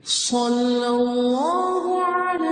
صلی اللہ علی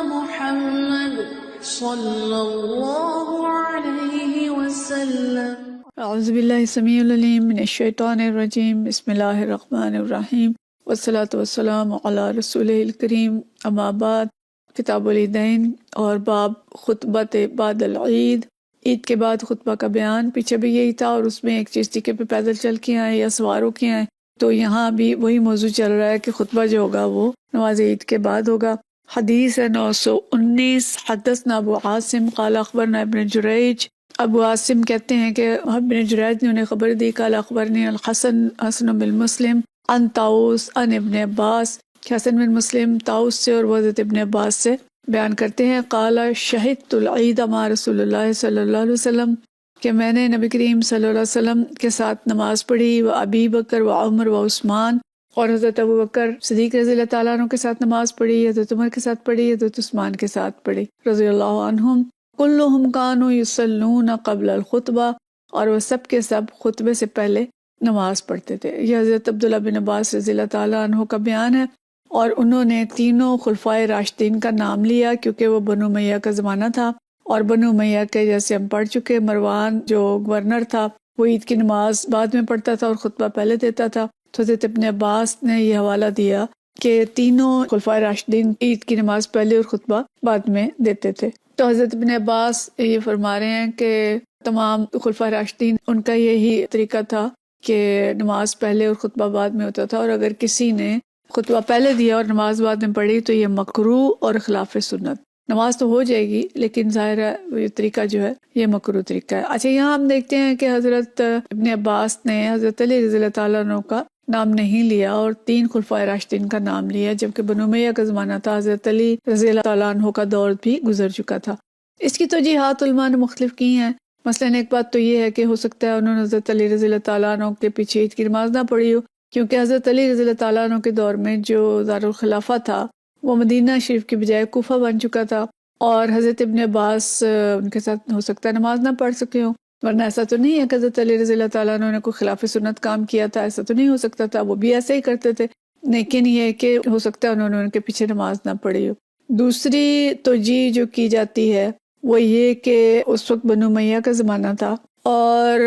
محمد صلی اللہ علیہ وسلم۔ اعوذ باللہ السمیع العلیم من الشیطان الرجیم، بسم اللہ الرحمن الرحیم، والصلاة والسلام علی رسولہ الکریم، اما بعد۔ کتاب العیدین اور باب خطبۃ بعد العید، عید کے بعد خطبہ کا بیان۔ پیچھے بھی یہی تھا اور اس میں ایک چیز تھی کہ پیدل چل کے آئیں یا سواروں کے آئیں، تو یہاں بھی وہی موضوع چل رہا ہے کہ خطبہ جو ہوگا وہ نماز عید کے بعد ہوگا۔ حدیث ہے 919، حدثنا ابو عاصم قال اخبرنا ابن جریج۔ ابو عاصم کہتے ہیں کہ ابن جریج نے انہیں خبر دی، قال اخبرنی الحسن حسن بن مسلم عن طاؤس عن ابن عباس، کہ حسن بن مسلم طاؤس سے اور وہ حضرت ابن عباس سے بیان کرتے ہیں، قال شہدت العید مع رسول اللہ صلی اللہ علیہ وسلم، کہ میں نے نبی کریم صلی اللہ علیہ وسلم کے ساتھ نماز پڑھی، و ابی بکر و عمر و عثمان، اور حضرت ابو بکر صدیق رضی اللہ تعالیٰ عنہ کے ساتھ نماز پڑھی، حضرت عمر کے ساتھ پڑھی، حضرت عثمان کے ساتھ پڑھی رضی اللہ عنہم۔ کلہم کانوا یصلون قبل الخطبہ، اور وہ سب کے سب خطبے سے پہلے نماز پڑھتے تھے۔ یہ حضرت عبداللہ بن عباس رضی اللہ تعالیٰ عنہ کا بیان ہے، اور انہوں نے تینوں خلفائے راشدین کا نام لیا کیونکہ وہ بنو امیہ کا زمانہ تھا، اور بنو امیہ کے جیسے ہم پڑھ چکے، مروان جو گورنر تھا وہ عید کی نماز بعد میں پڑھتا تھا اور خطبہ پہلے دیتا تھا۔ تو حضرت ابن عباس نے یہ حوالہ دیا کہ تینوں خلفائے راشدین عید کی نماز پہلے اور خطبہ بعد میں دیتے تھے۔ تو حضرت ابن عباس یہ فرما رہے ہیں کہ تمام خلفائے راشدین ان کا یہی طریقہ تھا کہ نماز پہلے اور خطبہ بعد میں ہوتا تھا، اور اگر کسی نے خطبہ پہلے دیا اور نماز بعد میں پڑھی تو یہ مکروہ اور خلاف سنت، نماز تو ہو جائے گی لیکن ظاہر ہے یہ طریقہ جو ہے یہ مکروہ طریقہ ہے۔ اچھا، یہاں ہم دیکھتے ہیں کہ حضرت ابن عباس نے حضرت علی رضی اللہ تعالیٰ عنہ کا نام نہیں لیا اور تین خلفائے راشدین کا نام لیا، جبکہ بنو امیہ کا زمانہ تھا، حضرت علی رضی اللہ تعالیٰ عنہ کا دور بھی گزر چکا تھا۔ اس کی توجیحات علماء نے مختلف کی ہیں۔ مثلاً ایک بات تو یہ ہے کہ ہو سکتا ہے انہوں نے حضرت علی رضی اللہ تعالیٰ عنہ کے پیچھے عید کی نماز نہ پڑھی ہو، کیونکہ حضرت علی رضی اللہ تعالیٰ عنہ کے دور میں جو دارالخلافہ تھا وہ مدینہ شریف کی بجائے کوفہ بن چکا تھا، اور حضرت ابن عباس ان کے ساتھ ہو سکتا ہے نماز نہ پڑھ سکے ہوں، ورنہ ایسا تو نہیں ہے کہ حضرت علی رضی اللہ تعالیٰ عنہ نے کوئی خلاف سنت کام کیا تھا، ایسا تو نہیں ہو سکتا تھا، وہ بھی ایسے ہی کرتے تھے، لیکن یہ کہ ہو سکتا ہے انہوں نے ان کے پیچھے نماز نہ پڑھی ہو۔ دوسری توجیہ جو کی جاتی ہے وہ یہ کہ اس وقت بنو امیہ کا زمانہ تھا، اور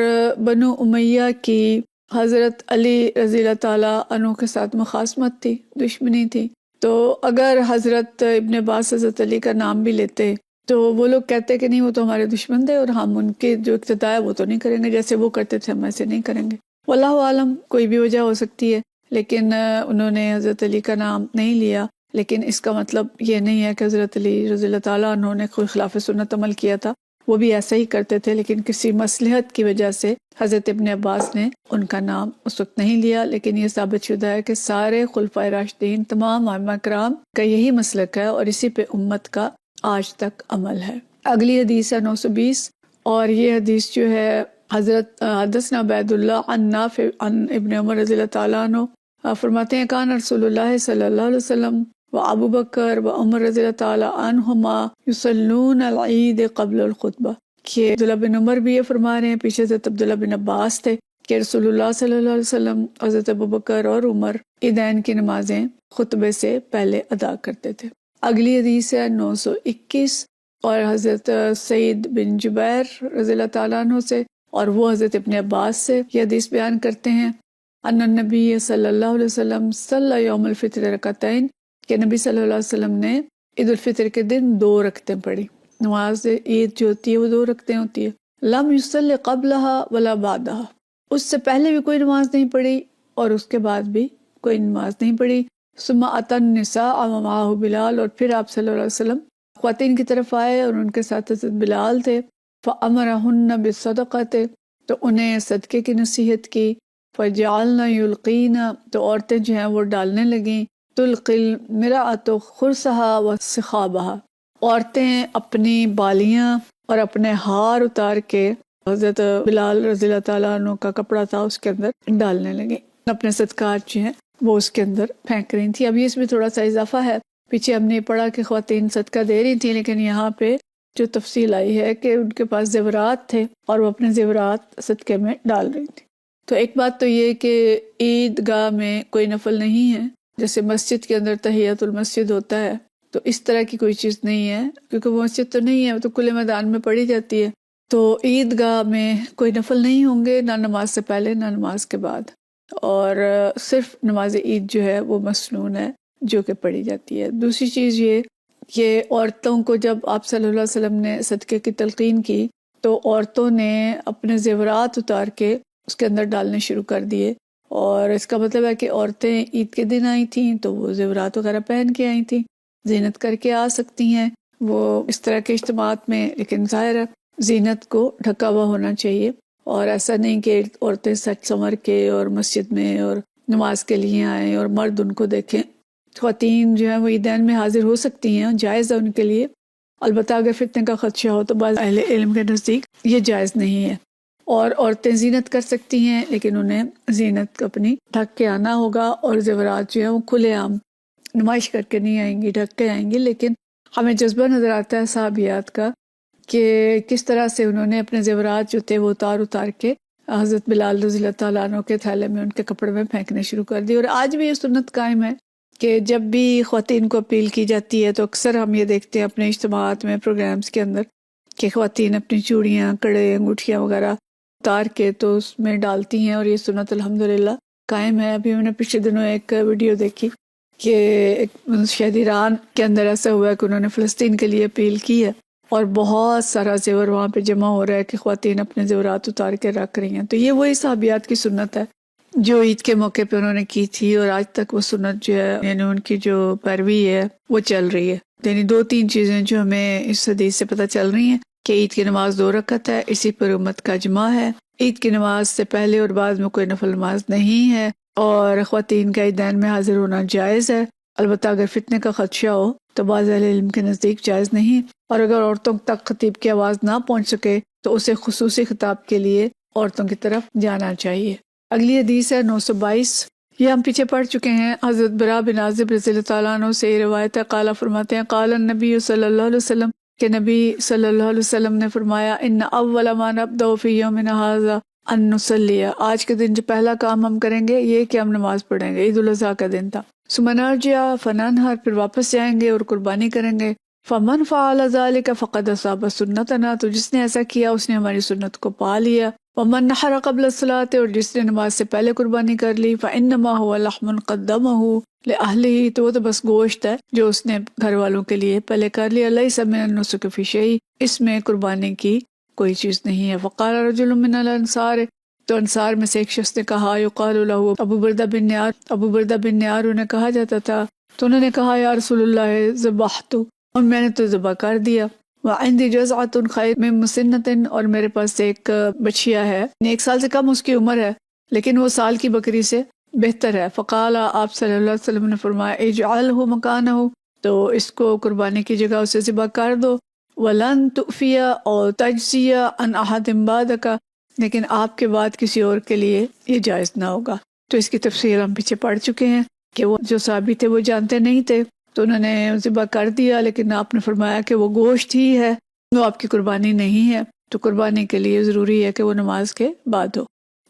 بنو امیہ کی حضرت علی رضی اللہ تعالیٰ عنہ کے ساتھ مخاصمت تھی، دشمنی تھی، تو اگر حضرت ابن عباس حضرت علی کا نام بھی لیتے تو وہ لوگ کہتے کہ نہیں وہ تو ہمارے دشمن تھے اور ہم ان کے جو اقتداء ہے وہ تو نہیں کریں گے، جیسے وہ کرتے تھے ہم ایسے نہیں کریں گے۔ واللہ عالم، کوئی بھی وجہ ہو سکتی ہے، لیکن انہوں نے حضرت علی کا نام نہیں لیا، لیکن اس کا مطلب یہ نہیں ہے کہ حضرت علی رضی اللہ تعالیٰ عنہ نے کوئی خلاف سنت عمل کیا تھا، وہ بھی ایسا ہی کرتے تھے، لیکن کسی مصلحت کی وجہ سے حضرت ابن عباس نے ان کا نام اس وقت نہیں لیا۔ لیکن یہ ثابت شدہ ہے کہ سارے خلفائے راشدین، تمام ائمہ کرام کا یہی مسلک ہے اور اسی پہ امت کا آج تک عمل ہے۔ اگلی حدیث ہے 920، اور یہ حدیث جو ہے حضرت حدثنا عبید اللہ عن نافع عن ابن عمر رضی اللہ تعالیٰ عنہ فرماتے ہیں کان رسول اللہ صلی اللہ علیہ وسلم و ابو بکر و عمر رضی اللہ تعالیٰ عنہما یصلون العید قبل الخطبہ، کہ عبداللہ بن عمر بھی یہ فرما رہے ہیں، پیچھے حضرت عبداللہ بن عباس تھے کہ رسول اللہ صلی اللہ علیہ وسلم، حضرت ابو بکر اور عمر عیدین کی نمازیں خطبے سے پہلے ادا کرتے تھے۔ اگلی حدیث ہے 921، اور حضرت سعید بن جبیر رضی اللہ تعالیٰ عنہ سے، اور وہ حضرت ابن عباس سے یہ حدیث بیان کرتے ہیں ان النبی صلی اللہ علیہ وسلم صلی یوم الفطر رکعتین، کہ نبی صلی اللہ علیہ وسلم نے عید الفطر کے دن 2 رکعتیں پڑھی۔ نماز عید جو ہوتی ہے وہ 2 رکعتیں ہوتی ہے۔ لم یصلی قبلہا ولا بعدہا، اس سے پہلے بھی کوئی نماز نہیں پڑھی اور اس کے بعد بھی کوئی نماز نہیں پڑھی۔ ثم اتی النساء ومعہ بلال، اور پھر آپ صلی اللہ علیہ وسلم خواتین کی طرف آئے اور ان کے ساتھ حضرت بلال تھے۔ فامرہن بالصدقۃ، تو انہیں صدقے کی نصیحت کی۔ فجعلن یلقین، تو عورتیں جو ہیں وہ ڈالنے لگیں۔ تلقی المرأۃ خرصہا وسخابہا، عورتیں اپنی بالیاں اور اپنے ہار اتار کے حضرت بلال رضی اللہ تعالیٰ عنہ کا کپڑا تھا اس کے اندر ڈالنے لگیں، اپنے صدقات جو ہیں وہ اس کے اندر پھینک رہی تھی۔ اب اس میں تھوڑا سا اضافہ ہے، پیچھے ہم نے پڑھا کہ خواتین صدقہ دے رہی تھیں، لیکن یہاں پہ جو تفصیل آئی ہے کہ ان کے پاس زیورات تھے اور وہ اپنے زیورات صدقے میں ڈال رہی تھی۔ تو ایک بات تو یہ کہ عید گاہ میں کوئی نفل نہیں ہے، جیسے مسجد کے اندر تحیۃ المسجد ہوتا ہے، تو اس طرح کی کوئی چیز نہیں ہے، کیونکہ وہ مسجد تو نہیں ہے، وہ تو کھلے میدان میں پڑھی جاتی ہے۔ تو عید گاہ میں کوئی نفل نہیں ہوں گے، نہ نماز سے پہلے نہ نماز کے بعد، اور صرف نماز عید جو ہے وہ مسنون ہے جو کہ پڑھی جاتی ہے۔ دوسری چیز یہ کہ عورتوں کو جب آپ صلی اللہ علیہ وسلم نے صدقے کی تلقین کی تو عورتوں نے اپنے زیورات اتار کے اس کے اندر ڈالنے شروع کر دیے، اور اس کا مطلب ہے کہ عورتیں عید کے دن آئی تھیں تو وہ زیورات وغیرہ پہن کے آئی تھیں، زینت کر کے آ سکتی ہیں وہ اس طرح کے اجتماعات میں، لیکن ظاہر ہے زینت کو ڈھکا ہوا ہونا چاہیے، اور ایسا نہیں کہ عورتیں سج سنور کے اور مسجد میں اور نماز کے لیے آئیں اور مرد ان کو دیکھیں۔ خواتین جو ہیں وہ عیدین میں حاضر ہو سکتی ہیں، جائز ہے ان کے لیے، البتہ اگر فتنے کا خدشہ ہو تو بعض اہل علم کے نزدیک یہ جائز نہیں ہے۔ اور عورتیں زینت کر سکتی ہیں لیکن انہیں زینت اپنی ڈھک کے آنا ہوگا، اور زیورات جو ہیں وہ کھلے عام نمائش کر کے نہیں آئیں گی، ڈھک کے آئیں گی۔ لیکن ہمیں جذبہ نظر آتا ہے صحابیات کا کہ کس طرح سے انہوں نے اپنے زیورات جو تھے وہ اتار کے حضرت بلال رضی اللہ تعالیٰ عنہ کے تھیلے میں ان کے کپڑے میں پھینکنے شروع کر دی۔ اور آج بھی یہ سنت قائم ہے کہ جب بھی خواتین کو اپیل کی جاتی ہے تو اکثر ہم یہ دیکھتے ہیں اپنے اجتماعات میں، پروگرامز کے اندر، کہ خواتین اپنی چوڑیاں، کڑے، انگوٹھیاں وغیرہ اتار کے تو اس میں ڈالتی ہیں، اور یہ سنت الحمدللہ قائم ہے۔ ابھی میں نے پچھلے دنوں ایک ویڈیو دیکھی کہ شاید ایران کے اندر ایسا ہوا ہے کہ انہوں نے فلسطین کے لیے اپیل کی ہے، اور بہت سارا زیور وہاں پہ جمع ہو رہا ہے کہ خواتین اپنے زیورات اتار کے رکھ رہی ہیں۔ تو یہ وہی صحابیات کی سنت ہے جو عید کے موقع پہ انہوں نے کی تھی، اور آج تک وہ سنت جو ہے یعنی ان کی جو پیروی ہے وہ چل رہی ہے۔ یعنی 2-3 چیزیں جو ہمیں اس حدیث سے پتہ چل رہی ہیں کہ عید کی نماز 2 رکعت ہے، اسی پر امت کا اجماع ہے، عید کی نماز سے پہلے اور بعد میں کوئی نفل نماز نہیں ہے، اور خواتین کا عیدین میں حاضر ہونا جائز ہے، البتہ اگر فتنے کا خدشہ ہو تو بعض اہل علم کے نزدیک جائز نہیں، اور اگر عورتوں تک خطیب کی آواز نہ پہنچ سکے تو اسے خصوصی خطاب کے لیے عورتوں کی طرف جانا چاہیے۔ اگلی حدیث ہے 922، یہ ہم پیچھے پڑھ چکے ہیں۔ حضرت برا بن عازب رضی اللہ تعالیٰ عنہ سے یہ روایت ہے، قال فرماتے ہیں، قال النبی صلی اللہ علیہ وسلم، کہ نبی صلی اللہ علیہ وسلم نے فرمایا، ان اول ما نبدأ فی یومنا ھذا ان نصلی، آج کے دن جو پہلا کام ہم کریں گے یہ کہ ہم نماز پڑھیں گے، عید الاضحیٰ کا دن تھا، ثم نرجع فننحر، پھر واپس جائیں گے اور قربانی کریں گے، فمن فعل ذلك فقد اصاب سنتنا، تو جس نے ایسا کیا اس نے ہماری سنت کو پا لیا، ومن نحر قبل الصلاۃ، اور جس نے نماز سے پہلے قربانی کر لی، فانما هو لحم قدمه لأهله، تو وہ تو بس گوشت ہے جو اس نے گھر والوں کے لیے پہلے کر لیا، ليس من النسك في شيء، اس میں قربانی کی کوئی چیز نہیں ہے۔ وقال رجل من الانصار، تو انصار میں سے ایک شخص نے کہا، یقال له ابو بردہ بن نیار، ابو بردہ بن نیار انہیں کہا جاتا تھا، تو انہوں نے کہا، یا رسول اللہ ذبحت، اور میں نے تو ذبح کر دیا، وعندي جزعة خير من مسنة، اور میرے پاس ایک بچیا ہے، 1 سال سے کم اس کی عمر ہے لیکن وہ سال کی بکری سے بہتر ہے۔ فقال، آپ صلی اللہ علیہ وسلم نے فرمایا، اجعلہ مکانہ، تو اس کو قربانی کی جگہ اسے ذبح کر دو، ولن تؤفی اور تجزی عن احد بعدک، لیکن آپ کے بعد کسی اور کے لیے یہ جائز نہ ہوگا۔ تو اس کی تفسیر ہم پیچھے پڑھ چکے ہیں کہ وہ جو صحابی تھے وہ جانتے نہیں تھے تو انہوں نے ذبح کر دیا، لیکن آپ نے فرمایا کہ وہ گوشت ہی ہے، وہ آپ کی قربانی نہیں ہے، تو قربانی کے لیے ضروری ہے کہ وہ نماز کے بعد ہو۔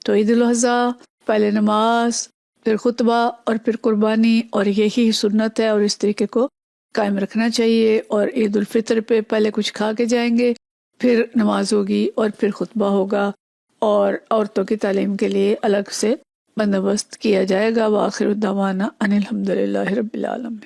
تو عید الاضحیٰ پہلے نماز، پھر خطبہ اور پھر قربانی، اور یہی سنت ہے اور اس طریقے کو قائم رکھنا چاہیے۔ اور عید الفطر پہ پہلے کچھ کھا کے جائیں گے، پھر نماز ہوگی اور پھر خطبہ ہوگا، اور عورتوں کی تعلیم کے لیے الگ سے بندوبست کیا جائے گا۔ وآخر دعوانا ان الحمد للہ رب العالمین۔